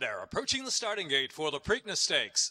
They're approaching the starting gate for the Preakness Stakes.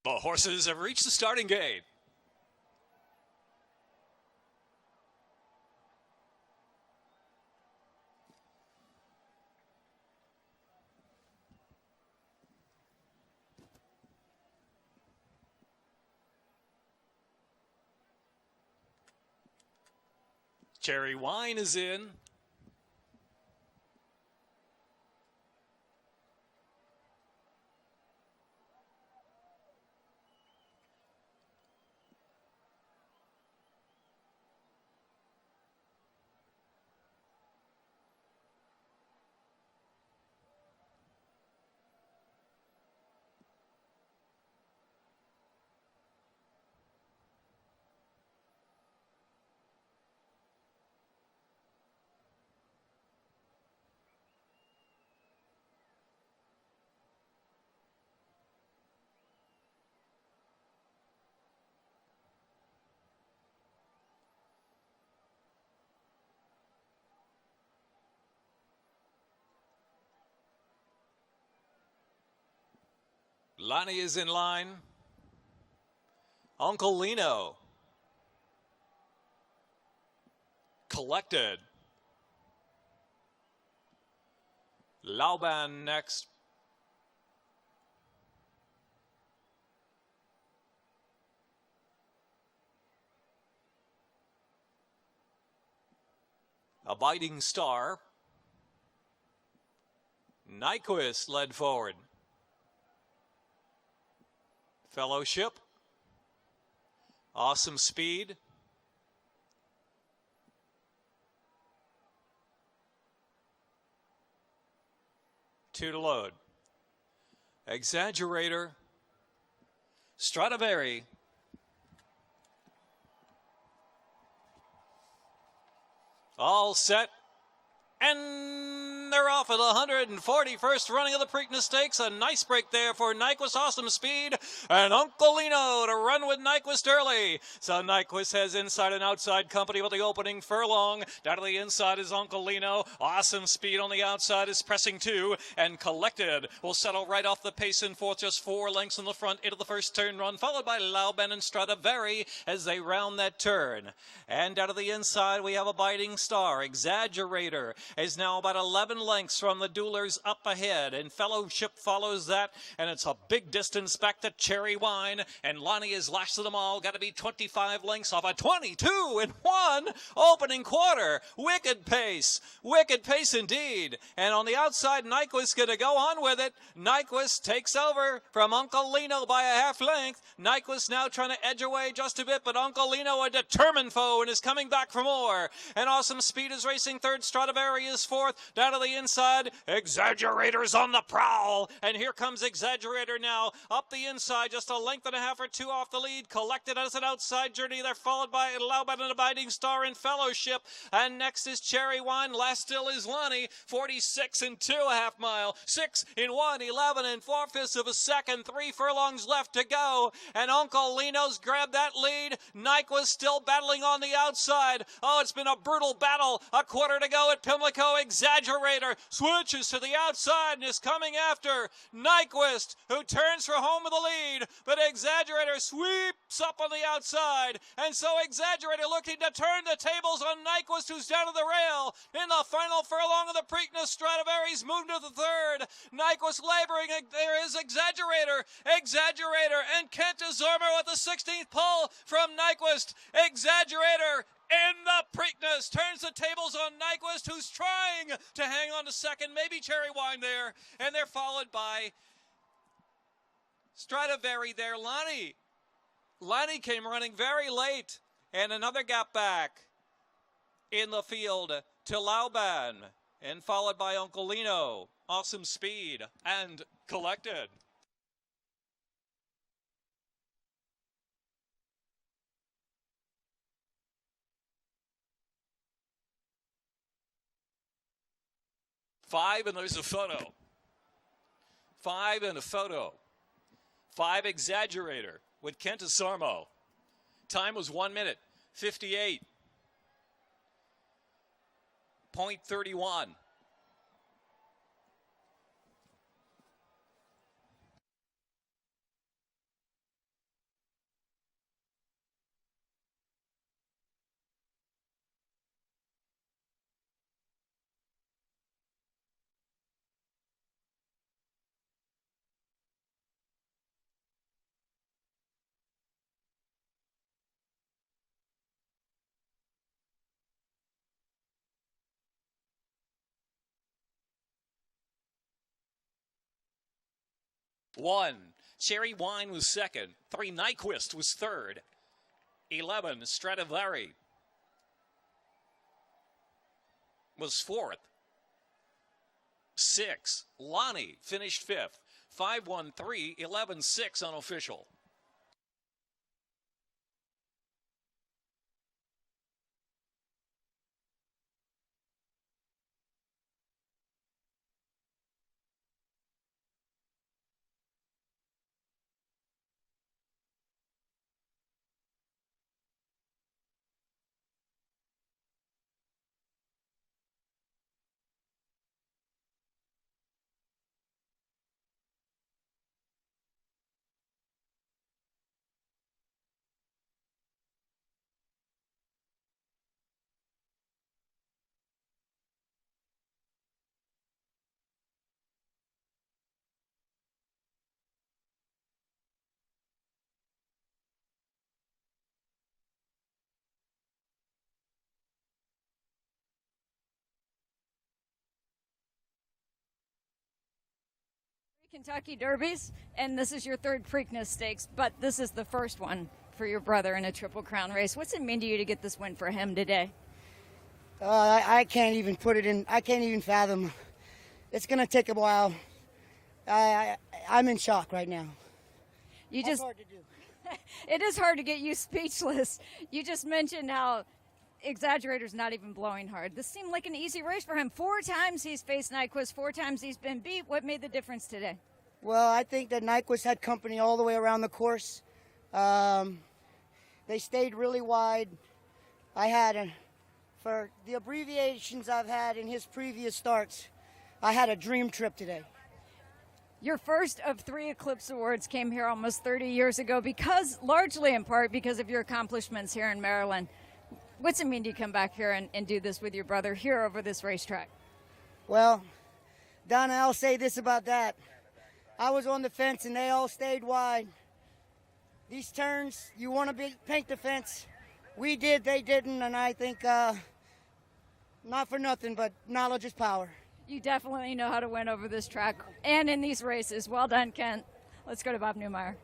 The horses have reached the starting gate. Cherry Wine is in. Lonnie is in line. Uncle Lino. Collected. Lauban next. Abiding Star. Nyquist led forward. Fellowship. Awesome Speed. Two to load. Exaggerator. Stradivari. All set. And they're off at the 141st running of the Preakness Stakes. A nice break there for Nyquist, Awesome Speed, and Uncle Lino to run with Nyquist early. So Nyquist has inside and outside company with the opening furlong. Down to the inside is Uncle Lino. Awesome Speed on the outside is pressing two, and Collected will settle right off the pace in fourth, just 4 lengths in the front into the first turn run, followed by Lauban and Stradivari as they round that turn. And down to the inside we have Abiding Star. Exaggerator is now about 11 lengths from the Duelers up ahead, and Fellowship follows that, and it's a big distance back to Cherry Wine, and Lonnie is last of them all, got to be 25 lengths off a 22-1 opening quarter. Wicked pace indeed, and on the outside Nyquist going to go on with it. Nyquist takes over from Uncle Lino by a half length. Nyquist now trying to edge away just a bit, but Uncle Lino a determined foe and is coming back for more, and Awesome Speed is racing third. Stradivari is fourth. Down to the inside, Exaggerator's on the prowl, and here comes Exaggerator now up the inside, just a length and a half or two off the lead. Collected as an outside journey. They're followed by Lauban and Abiding Star in Fellowship, and next is Cherry Wine. Last still is Lonnie, 46 and 2.5 mile, 6 in 1, 11 and 4/5 of a second, 3 furlongs left to go, and Uncle Lino's grabbed that lead. Nyquist still battling on the outside. Oh, it's been a brutal battle. A quarter to go at Pimlico. Exaggerator Exaggerator switches to the outside and is coming after Nyquist, who turns for home with the lead. But Exaggerator sweeps up on the outside, and so Exaggerator looking to turn the tables on Nyquist, who's down to the rail. In the final furlong of the Preakness, Stradivarius moved to the third. Nyquist laboring. There is Exaggerator. Exaggerator and Kent Azormo at the 16th pole from Nyquist. Exaggerator in the Preakness turns the tables on Nyquist, who's trying to hang on to second. Maybe Cherry Wine there. And they're followed by Stradivari there. Lonnie came running very late. And another gap back in the field to Lauban. And followed by Uncle Lino. Awesome Speed and Collected. Five, and there's a photo. Five and a photo. Five Exaggerator with Kent Azormo. Time was 1 minute, 58.31. One, Cherry Wine was second. 3, Nyquist was third. 11, Stradivari was fourth. 6, Lonnie finished fifth. 5-1-3, 11-6 unofficial. Kentucky Derbies, and this is your third Preakness Stakes, but this is the first one for your brother in a Triple Crown race. What's it mean to you to get this win for him today? I can't even put it in. I can't even fathom. It's going to take a while. I'm in shock right now. That's hard to do. It is hard to get you speechless. You just mentioned how Exaggerator's not even blowing hard. This seemed like an easy race for him. 4 times he's faced Nyquist, 4 times he's been beat. What made the difference today? Well, I think that Nyquist had company all the way around the course. They stayed really wide. For the abbreviations I've had in his previous starts, I had a dream trip today. Your first of 3 Eclipse Awards came here almost 30 years ago, largely in part because of your accomplishments here in Maryland. What's it mean to come back here and do this with your brother here over this racetrack? Well, Donna, I'll say this about that. I was on the fence and they all stayed wide. These turns, you want to paint the fence. We did, they didn't, and I think not for nothing, but knowledge is power. You definitely know how to win over this track and in these races. Well done, Kent. Let's go to Bob Newmeyer.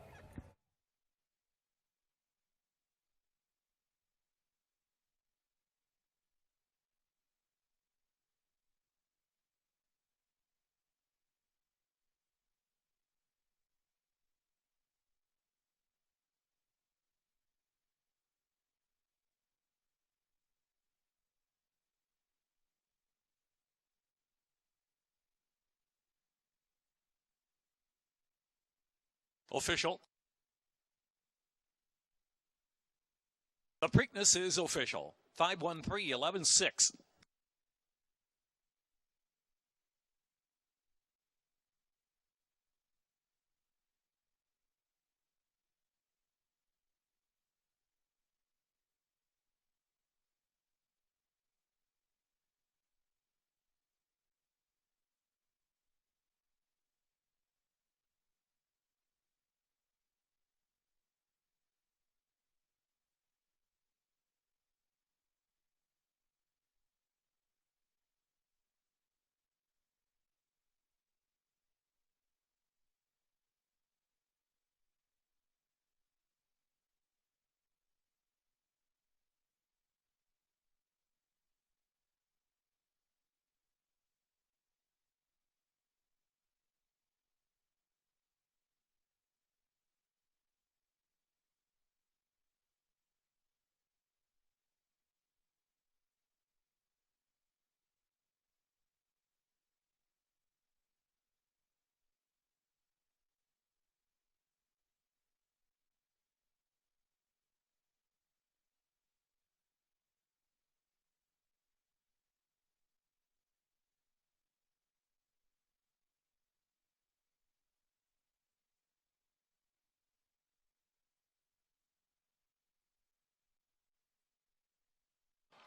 Official. The Preakness is official. 5-1-3, 11-6.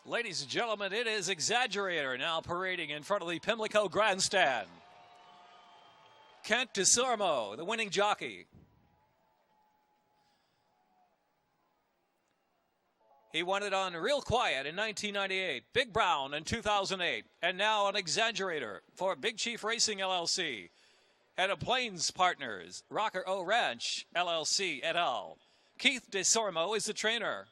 Ladies and gentlemen, it is Exaggerator now parading in front of the Pimlico Grandstand. Kent DeSormo, the winning jockey. He won it on Real Quiet in 1998, Big Brown in 2008, and now an Exaggerator for Big Chief Racing LLC. Head of Plains Partners, Rocker O Ranch LLC et al. Keith DeSormo is the trainer.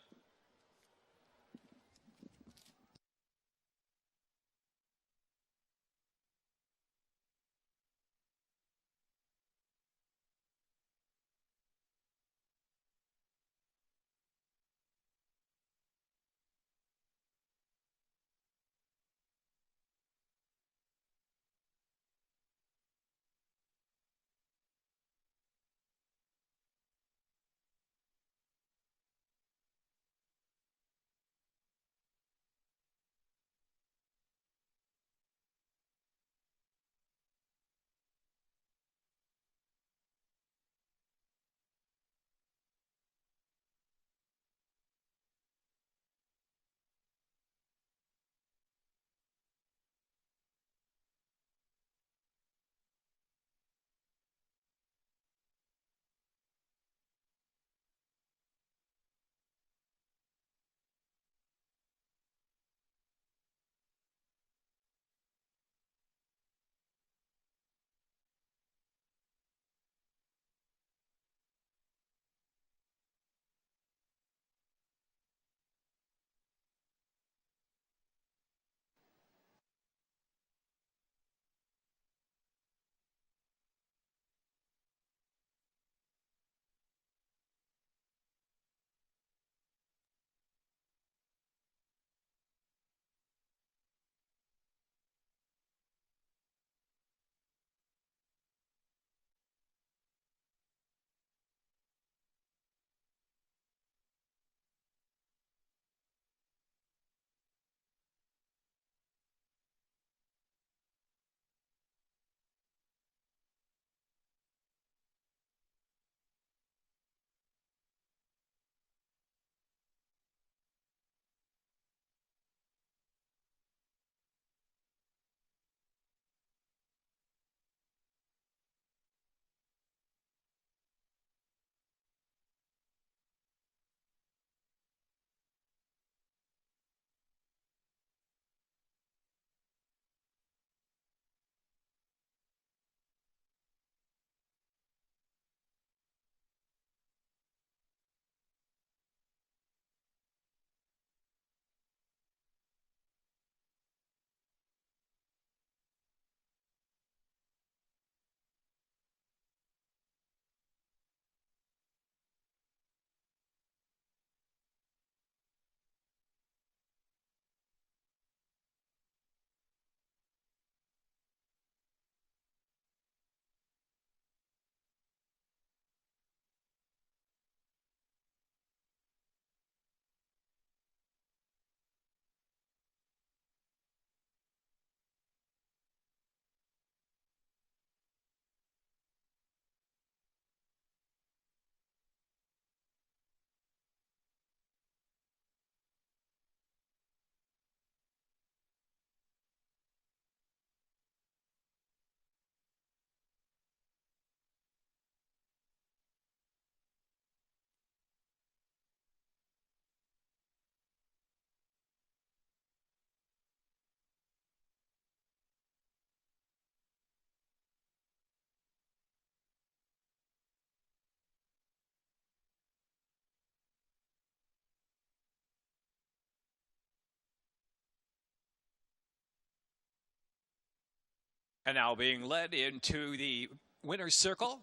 And now being led into the winner's circle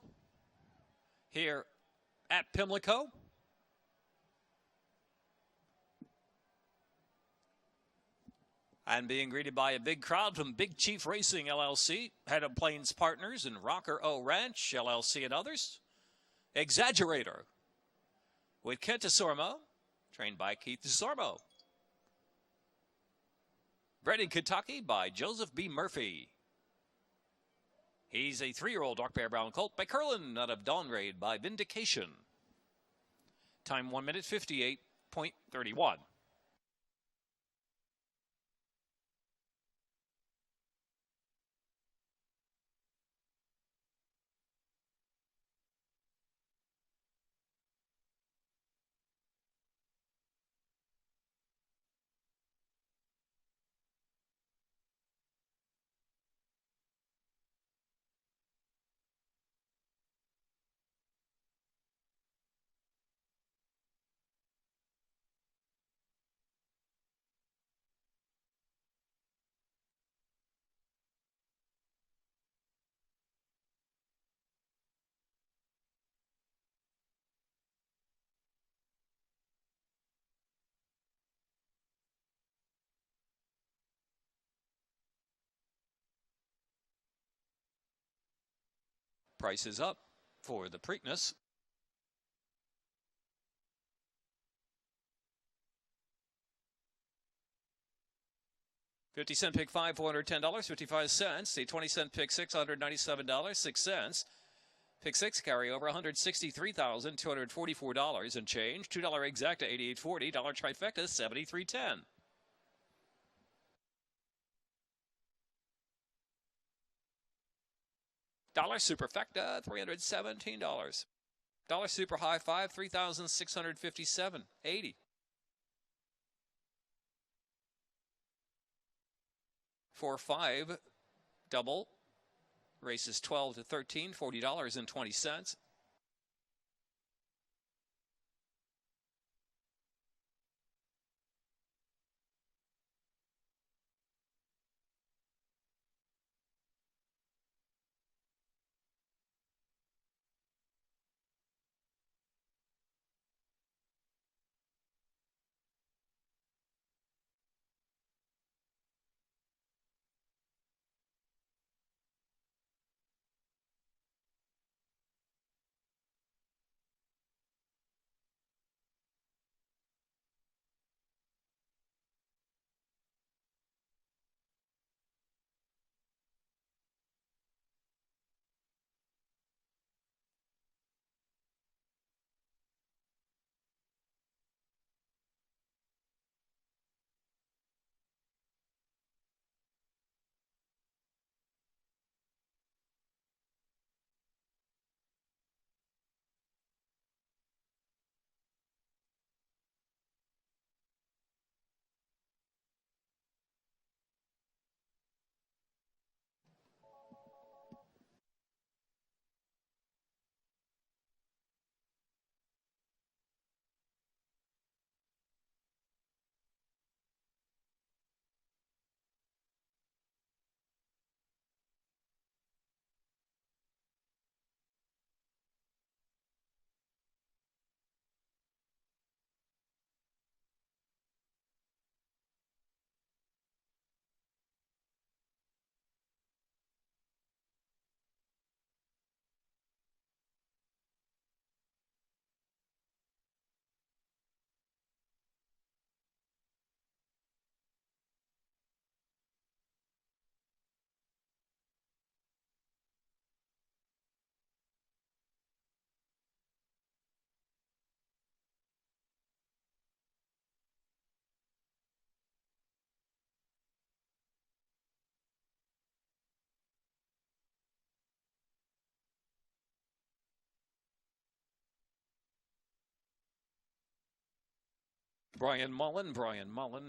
here at Pimlico. And being greeted by a big crowd from Big Chief Racing LLC, Head of Plains Partners and Rocker O Ranch LLC and others. Exaggerator with Kent DeSormo, trained by Keith DeSormo. Bred in Kentucky by Joseph B. Murphy. He's a 3-year-old dark bear brown colt by Curlin out of Dawn Raid by Vindication. Time 1 minute 58.31. Price is up for the Preakness. $50 pick 5, $410, 55 cents. The 20-cent pick 6, $197, 6 cents. Pick 6 carry over $163,244 and change. $2 exacta, $88.40. Dollar trifecta, $73.10. Dollar superfecta, $317. Dollar super high 5, $3,657.80. For 5 double races 12 to 13, $40.20. Brian Mullen,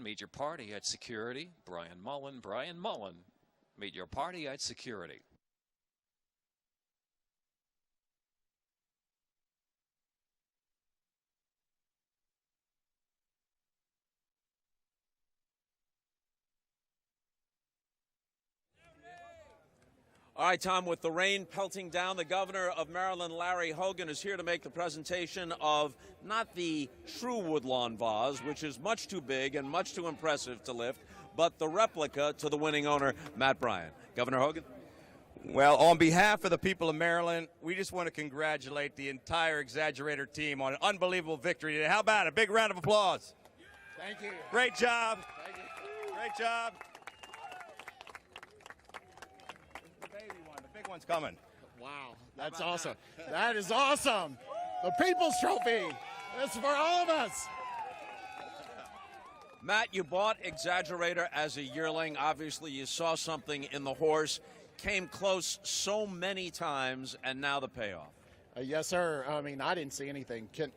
meet your party at security. Brian Mullen, meet your party at security. All right, Tom, with the rain pelting down, the governor of Maryland, Larry Hogan, is here to make the presentation of not the true Woodlawn vase, which is much too big and much too impressive to lift, but the replica to the winning owner, Matt Bryant. Governor Hogan? Well, on behalf of the people of Maryland, we just want to congratulate the entire Exaggerator team on an unbelievable victory today. How about a big round of applause? Thank you. Great job. Thank you. Great job. The baby one, the big one's coming. Wow, that's awesome. That is awesome. The People's Trophy. It's for all of us. Matt, you bought Exaggerator as a yearling. Obviously, you saw something in the horse, came close so many times, and now the payoff. Yes, sir. I mean, I didn't see anything. Keep